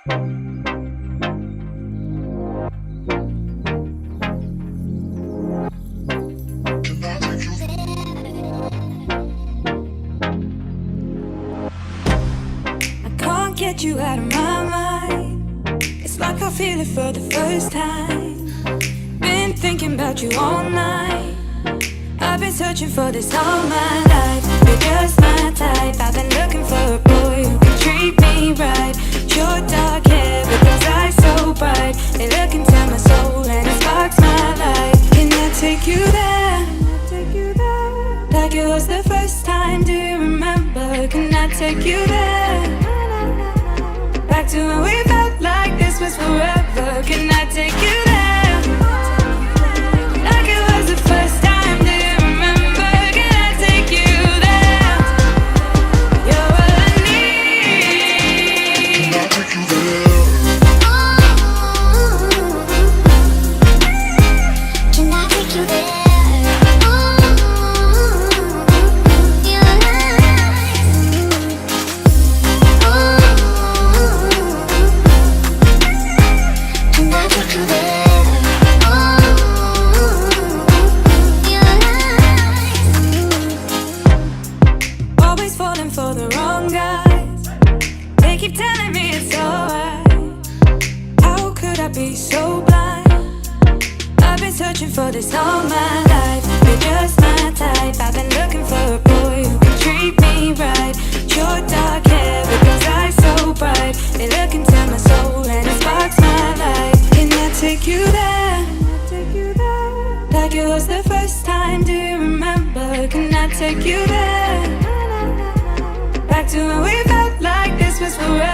Get you out of my mind. It's like I feel it for the first time. Been thinking about you all night. I've been searching for this all my life. You're just my type. I've been looking for a boy who can treat me right. Your dark hair with those eyes so bright. They look into my soul and it sparks my life. Can I take you there? Like it was the first time, do you remember? Can I take you there? Back to when we felt like this was forever. Can I take you there? Like it was the first time, do you remember? Can I take you there? You're all I need. Can I take you there? Can I take you there? Keep telling me it's alright. How could I be so blind? I've been searching for this all my life. You're just my type. I've been looking for a boy who can treat me right. Your dark hair with those eyes so bright. They look into my soul and it sparks my life. Can I take you there? Like it was the first time, do you remember? Can I take you there? Back to when we felt like this was forever.